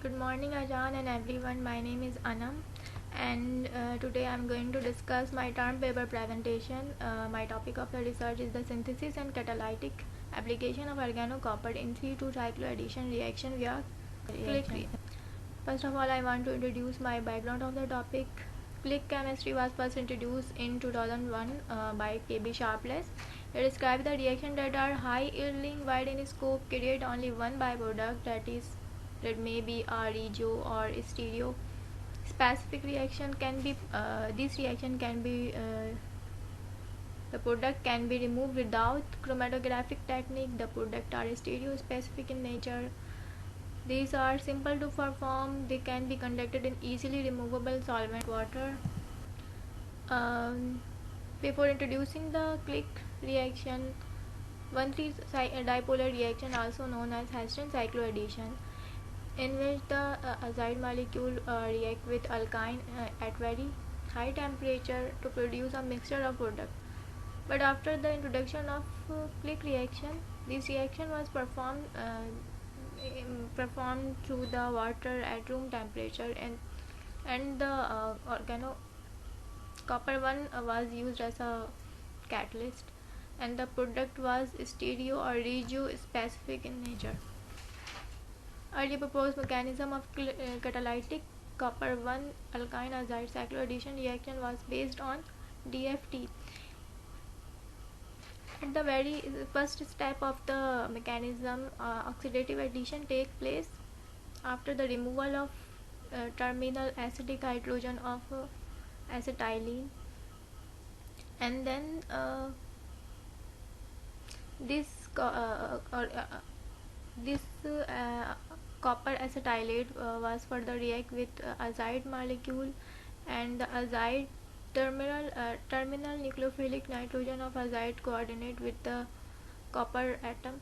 Good morning Ajan and everyone. My name is Anam and today I am going to discuss my term paper presentation. My topic of the research is the synthesis and catalytic application of organocopper in 3,2-cycloaddition reaction via click reaction. First of all, I want to introduce my background of the topic. Click chemistry was first introduced in 2001 by K.B. Sharpless. It describes the reaction that are high yielding, wide in scope, create only one byproduct, that may be a regio or stereo. Specific reaction can be this reaction can be the product can be removed without chromatographic technique. The product are stereo specific in nature. These are simple to perform. They can be conducted in easily removable solvent water. Before introducing the click reaction, 1,3-dipolar reaction, also known as Heston cycloaddition, in which the azide molecule react with alkyne at very high temperature to produce a mixture of product. But after the introduction of click reaction, this reaction was performed through the water at room temperature, and the copper one was used as a catalyst, and the product was stereo or regio specific in nature. Early proposed mechanism of catalytic copper 1 alkyne azide cycloaddition reaction was based on DFT. At the very first step of the mechanism, oxidative addition takes place after the removal of terminal acidic hydrogen of acetylene, and then this this copper acetylate was further react with azide molecule, and the azide terminal nucleophilic nitrogen of azide coordinate with the copper atom,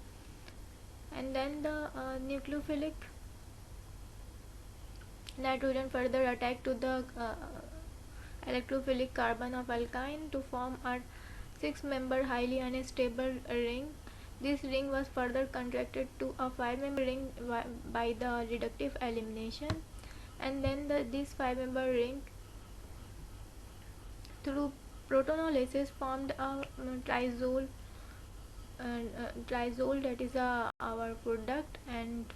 and then the nucleophilic nitrogen further attack to the electrophilic carbon of alkyne to form a 6-member highly unstable ring. This ring was further contracted to a 5-member ring by the reductive elimination, and then this 5-member ring through protonolysis formed a triazole, that is our product, and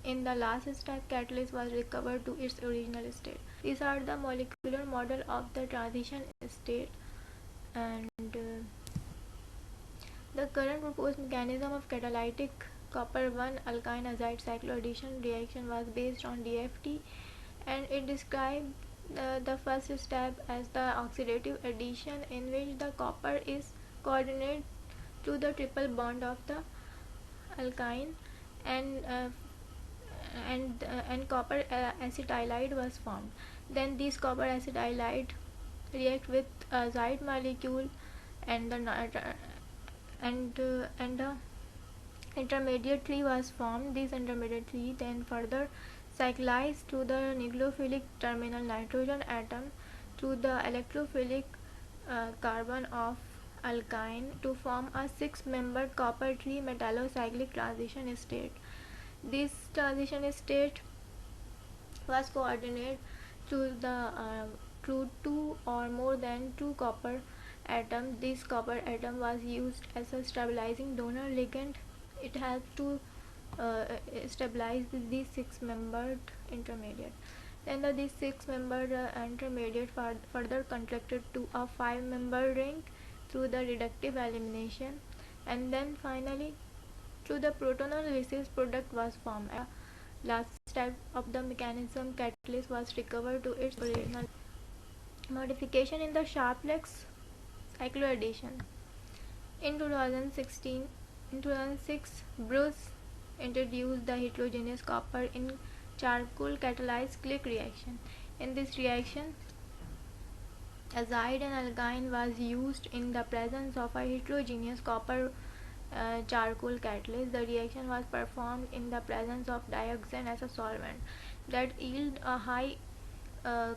in the last step catalyst was recovered to its original state. These are the molecular model of the transition state, and the current proposed mechanism of catalytic copper 1 alkyne azide cycloaddition reaction was based on DFT, and it described the first step as the oxidative addition, in which the copper is coordinated to the triple bond of the alkyne, and copper acetylide was formed. Then this copper acetylide react with azide molecule, and the intermediate 3 was formed. This intermediate 3 then further cyclized to the nucleophilic terminal nitrogen atom to the electrophilic carbon of alkyne to form a 6-membered copper 3 metallocyclic transition state. This transition state was coordinated to the to 2 or more than 2 copper atom. This copper atom was used as a stabilizing donor ligand. It helped to stabilize these 6-membered intermediate. Then this 6-membered intermediate further contracted to a 5-member ring through the reductive elimination, and then finally through the protonolysis product was formed. Last step of the mechanism, catalyst was recovered to its original. Modification in the Sharpless cycloaddition. In 2006, Bruce introduced the heterogeneous copper in charcoal catalyzed click reaction. In this reaction, azide and alkyne was used in the presence of a heterogeneous copper charcoal catalyst. The reaction was performed in the presence of dioxane as a solvent that yield a high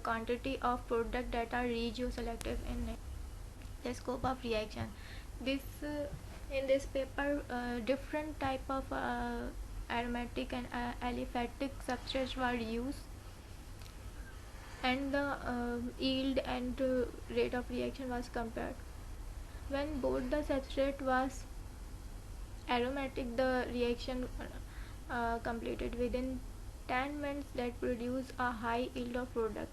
quantity of product that are regioselective in the scope of reaction. This in this paper, different type of aromatic and aliphatic substrates were used, and the yield and rate of reaction was compared. When both the substrate was aromatic, the reaction completed within 10 minutes that produced a high yield of product.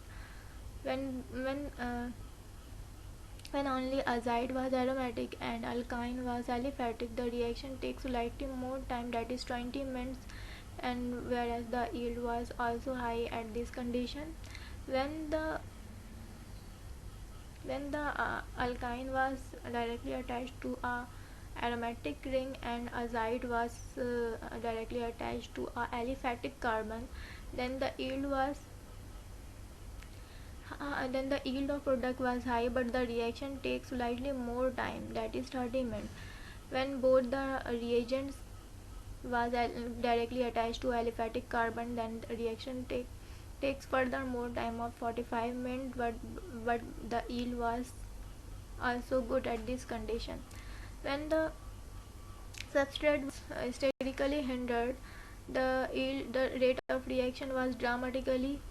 When when uh, when only azide was aromatic and alkyne was aliphatic, the reaction takes slightly more time, that is 20 minutes, and whereas the yield was also high at this condition. When the alkyne was directly attached to a aromatic ring and azide was directly attached to a aliphatic carbon, then the yield was then the yield of product was high, but the reaction takes slightly more time, that is 30 minutes. When both the reagents was directly attached to aliphatic carbon, then the reaction takes further more time of 45 minutes, but the yield was also good at this condition. When the substrate was statically hindered, the rate of reaction was dramatically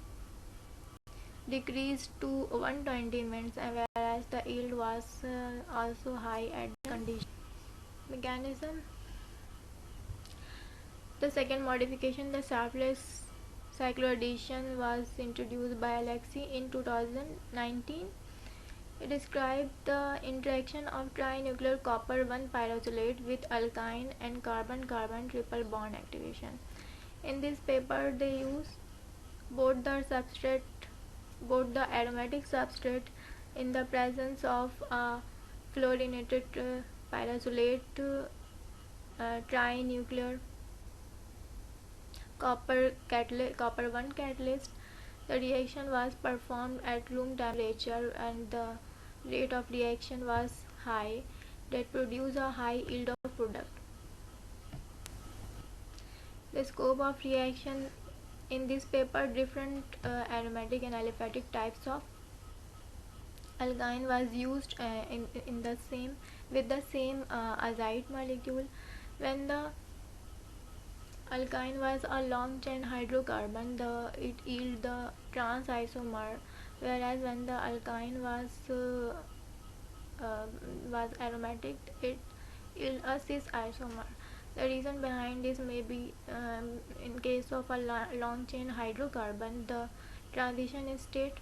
decreased to 120 minutes, whereas the yield was also high at the condition. Mechanism. The second modification, the Sharpless cycloaddition, was introduced by Alexey in 2019. It described the interaction of trinuclear copper 1 pyroxylate with alkyne and carbon-carbon triple bond activation. In this paper, they use both the substrate both the aromatic substrate in the presence of a fluorinated pyroxylate trinuclear copper 1 catalyst. The reaction was performed at room temperature and the rate of reaction was high, that produced a high yield of product. The scope of reaction. In this paper, different aromatic and aliphatic types of alkyne was used in the same with the same azide molecule. When the alkyne was a long chain hydrocarbon, it yielded the trans isomer, whereas when the alkyne was aromatic, it yielded a cis isomer. The reason behind this may be, in case of a long chain hydrocarbon, the transition state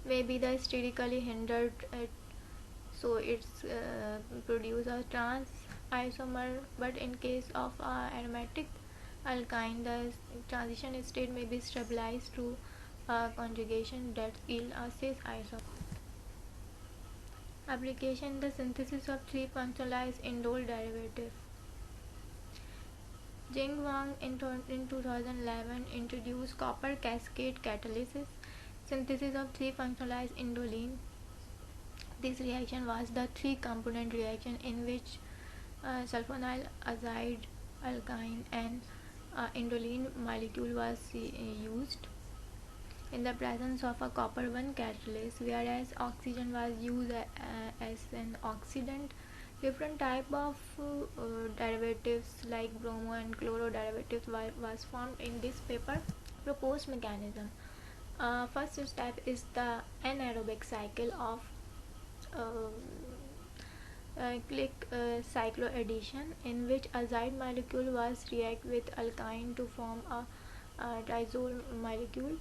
may be the statically hindered, so it's produce a trans isomer. But in case of aromatic alkyne, the transition state may be stabilized through conjugation that yield a cis isomer. Application: the synthesis of 3-functionalized indole derivative. Jing Wang in 2011 introduced copper cascade catalysis, synthesis of 3-functionalized indoline. This reaction was the 3-component reaction in which sulfonyl azide alkyne and indoline molecule was used in the presence of a copper 1 catalyst, whereas oxygen was used as an oxidant. Different type of derivatives like bromo and chloro derivatives was formed in this paper. Proposed mechanism. First step is the anaerobic cycle of uh, click cycloaddition, in which azide molecule was react with alkyne to form a triazole molecule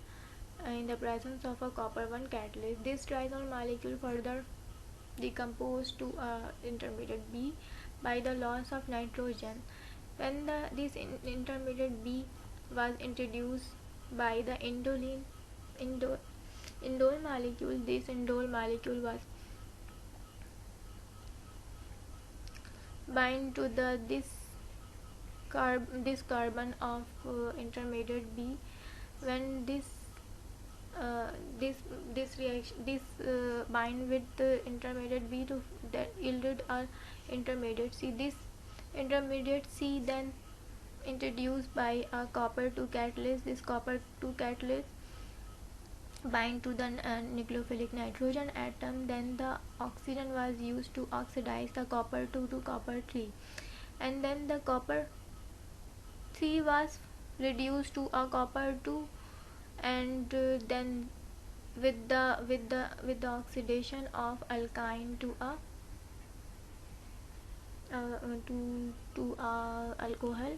in the presence of a copper 1 catalyst. This triazole molecule further decomposed to intermediate B by the loss of nitrogen. When this intermediate B was introduced by the indole molecule, this indole molecule was bind to this carbon of intermediate B. When this bind with the intermediate B to that yielded a intermediate C. This intermediate C then introduced by a copper 2 catalyst. This copper 2 catalyst bind to the nucleophilic nitrogen atom. Then the oxygen was used to oxidize the copper 2 to copper 3, and then the copper 3 was reduced to a copper 2, and then with the oxidation of alkyne to a alcohol,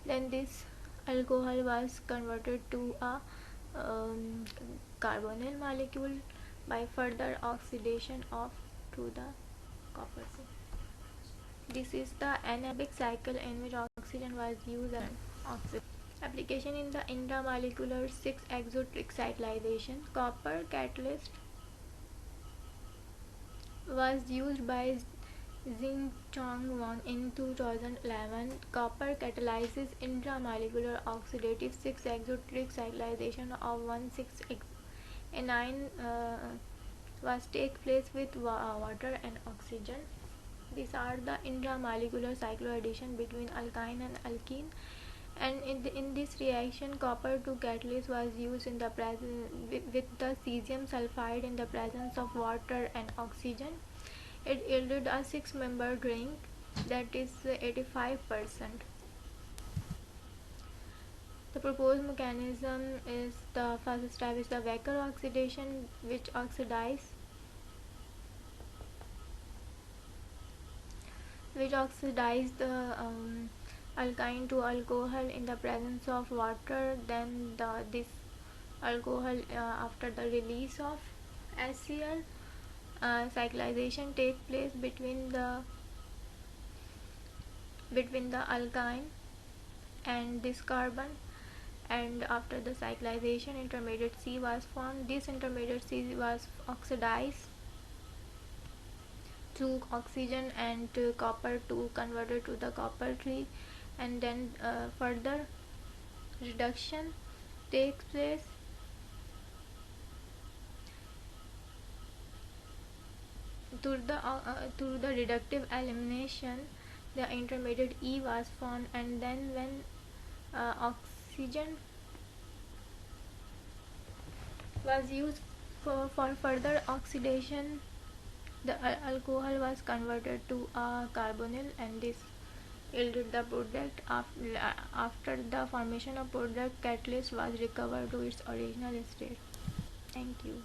then this alcohol was converted to a um, carbonyl molecule by further oxidation of to the copper. This is the anaerobic cycle in which oxygen was used as oxygen. Application in the intramolecular 6-exotricyclization. Copper catalyst was used by Xing-Chong Wang in 2011. Copper catalyzes intramolecular oxidative 6-exotricyclization of 1,6-aniline was take place with water and oxygen. These are the intramolecular cycloaddition between alkyne and alkene, and in this reaction copper 2 catalyst was used in the with the cesium sulfide in the presence of water and oxygen. It yielded a 6-membered ring, that is 85%. The proposed mechanism is the first step is the Wecker oxidation, which oxidize the alkyne to alcohol in the presence of water. Then this alcohol after the release of HCl, cyclization takes place between the alkyne and this carbon, and after the cyclization intermediate C was formed. This intermediate C was oxidized through oxygen and copper 2 converted to the copper 3, and then further reduction takes place through the reductive elimination. The intermediate E was formed, and then when oxygen was used for further oxidation, the alcohol was converted to a carbonyl, and this yielded the product. After the formation of product, catalyst was recovered to its original state. Thank you.